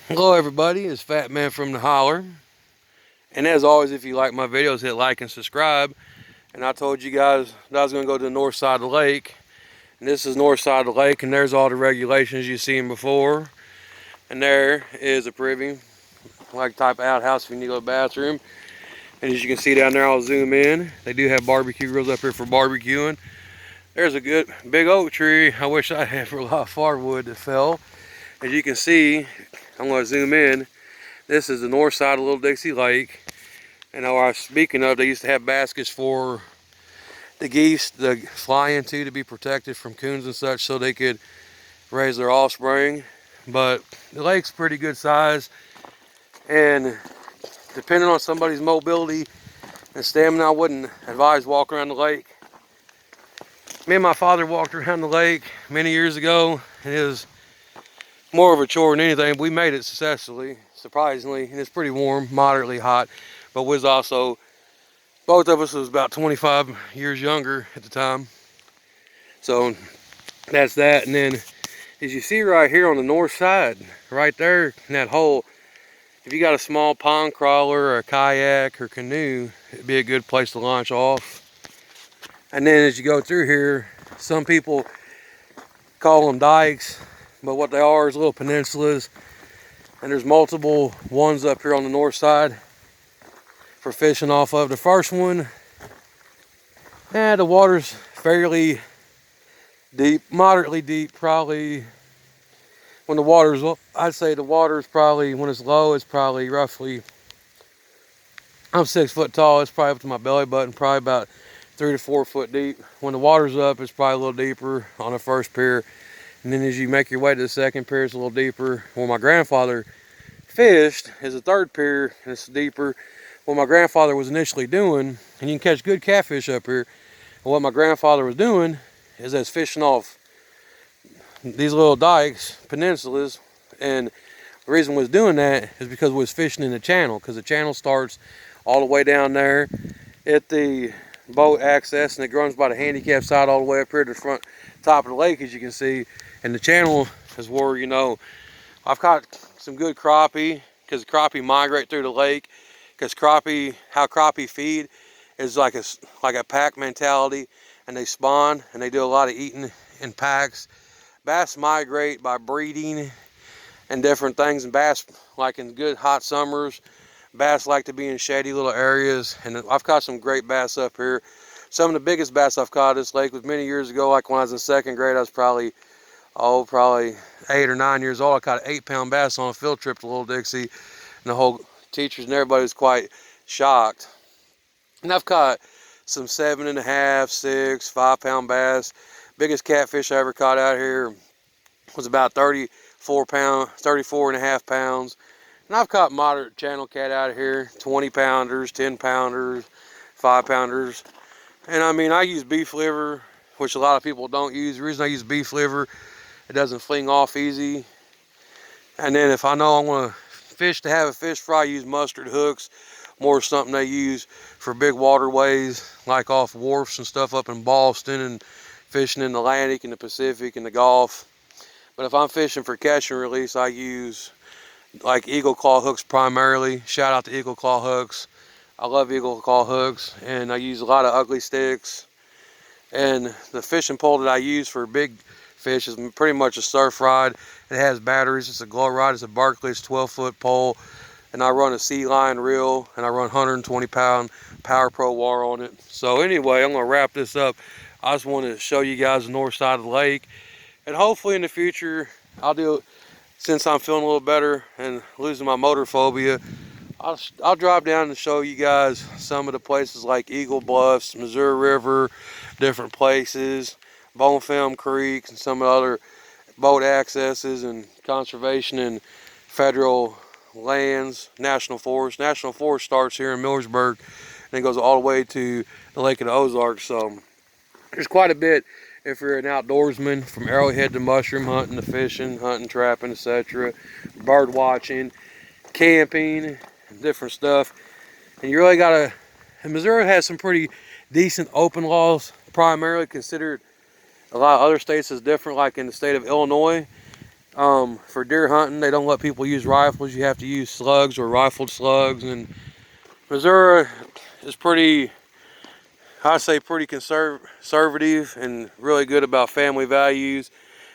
Hello everybody, it's Fatman from the Holler. And as always, if you like my videos, hit like and subscribe. And I told you guys that I was going to go to the north side of the lake. And this is north side of the lake, and there's all the regulations you've seen before. And there is a privy, like type of outhouse if you need a bathroom. And as you can see down there, I'll zoom in. They do have barbecue grills up here for barbecuing. There's a good big oak tree. I wish I had for a lot of firewood that fell. As you can see, I'm going to zoom in. This is the north side of Little Dixie Lake. And I was speaking of, they used to have baskets for the geese to fly into to be protected from coons and such so they could raise their offspring. But the lake's pretty good size, and depending on somebody's mobility and stamina, I wouldn't advise walking around the lake. Me and my father walked around the lake many years ago, and it was more of a chore than anything. We made it successfully, surprisingly, and it's pretty warm, moderately hot, but was also, both of us was about 25 years younger at the time. So that's that. And then as you see right here on the north side, right there in that hole, if you got a small pond crawler or a kayak or canoe, it'd be a good place to launch off. And then as you go through here, some people call them dikes, but what they are is little peninsulas. And there's multiple ones up here on the north side for fishing off of. The first one, the water's fairly deep, moderately deep, probably. When the water's, I'd say the water's probably, when it's low, it's probably roughly, I'm 6 foot tall, it's probably up to my belly button, probably about 3 to 4 foot deep. When the water's up, it's probably a little deeper on the first pier. And then as you make your way to the second pier, it's a little deeper. Where my grandfather fished is the third pier, and it's deeper. What my grandfather was initially doing, and you can catch good catfish up here, and what my grandfather was doing is that's fishing off these little dikes, peninsulas, and the reason we was doing that is because we was fishing in the channel, because the channel starts all the way down there at the boat access, and it runs by the handicap side all the way up here to the front top of the lake, as you can see. And the channel is where, you know, I've caught some good crappie, because crappie migrate through the lake, because crappie, how crappie feed is like a pack mentality, and they spawn and they do a lot of eating in packs. Bass migrate by breeding and different things, and bass, like in good hot summers, bass like to be in shady little areas. And I've caught some great bass up here. Some of the biggest bass I've caught at this lake was many years ago, like when I was in second grade. I was probably 8 or 9 years old. I caught an 8-pound bass on a field trip to Little Dixie, and the whole teachers and everybody was quite shocked. And I've caught some 7.5, 6, 5-pound bass. Biggest catfish I ever caught out here was about 34 and a half pounds. And I've caught moderate channel cat out of here, 20 pounders, 10 pounders, 5 pounders. And I mean, I use beef liver, which a lot of people don't use. The reason I use beef liver, it doesn't fling off easy. And then if I know I want to fish to have a fish fry, I use mustard hooks, more something they use for big waterways, like off wharfs and stuff up in Boston, and fishing in the Atlantic and the Pacific and the Gulf. But if I'm fishing for catch and release, I use like eagle claw hooks primarily. Shout out to eagle claw hooks. I love eagle claw hooks, and I use a lot of ugly sticks. And the fishing pole that I use for big fish is pretty much a surf rod. It has batteries. It's a glow rod. It's a Barkley's 12-foot pole, and I run a sea line reel, and I run 120-pound Power Pro wire on it. So anyway, I'm gonna wrap this up. I just wanted to show you guys the north side of the lake, and hopefully in the future I'll do it. Since I'm feeling a little better and losing my motor phobia, I'll drive down and show you guys some of the places like Eagle Bluffs, Missouri River, different places, Bone Film Creek, and some other boat accesses and conservation and federal lands, national forest. National forest starts here in Millersburg and it goes all the way to the Lake of the Ozarks. So there's quite a bit if you're an outdoorsman, from arrowhead to mushroom hunting to fishing, hunting, trapping, etc., bird watching, camping, different stuff. And you really gotta, and Missouri has some pretty decent open laws, primarily considered a lot of other states is different, like in the state of Illinois. For deer hunting, they don't let people use rifles. You have to use slugs or rifled slugs. And Missouri is pretty, I say, pretty conservative and really good about family values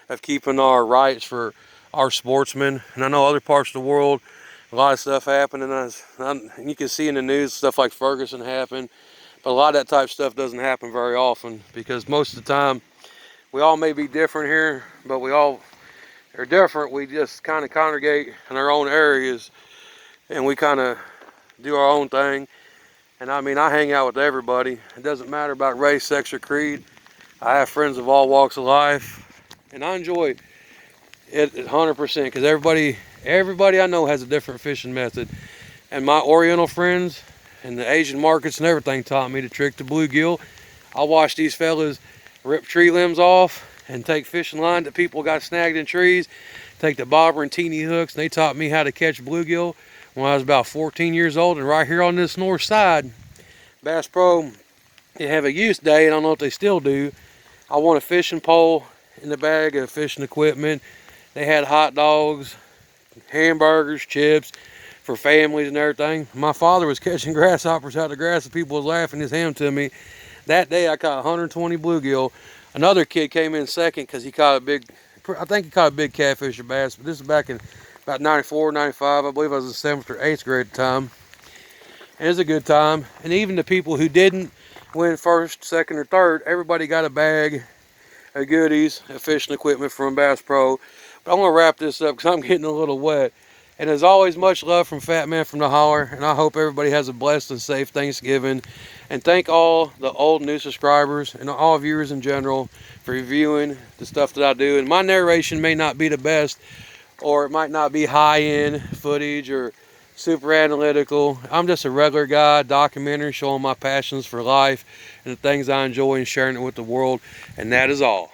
of keeping our rights for our sportsmen. And I know other parts of the world, a lot of stuff happening. And you can see in the news stuff like Ferguson happened, but a lot of that type of stuff doesn't happen very often, because most of the time we all may be different here, but we all are different. We just kind of congregate in our own areas and we kind of do our own thing. And I mean, I hang out with everybody. It doesn't matter about race, sex, or creed. I have friends of all walks of life, and I enjoy it 100%, because everybody I know has a different fishing method. And my Oriental friends and the Asian markets and everything taught me to trick the bluegill. I watch these fellas rip tree limbs off and take fishing line that people got snagged in trees, take the bobber and teeny hooks, and they taught me how to catch bluegill when I was about 14 years old. And right here on this north side, Bass Pro, they have a youth day, and I don't know if they still do. I won a fishing pole in the bag of fishing equipment. They had hot dogs, hamburgers, chips for families and everything. My father was catching grasshoppers out of the grass, and people was laughing his ham to me. That day I caught 120 bluegill. Another kid came in second because he caught I think he caught a big catfish or bass, but this is back in about 94, 95. I believe I was in 7th or 8th grade at the time. And it was a good time. And even the people who didn't win first, second, or third, everybody got a bag of goodies, of fishing equipment from Bass Pro. But I'm going to wrap this up because I'm getting a little wet. And as always, much love from Fatman from the Holler. And I hope everybody has a blessed and safe Thanksgiving. And thank all the old new subscribers and all viewers in general for reviewing the stuff that I do. And my narration may not be the best, or it might not be high-end footage or super analytical. I'm just a regular guy, documentary, showing my passions for life and the things I enjoy and sharing it with the world. And that is all.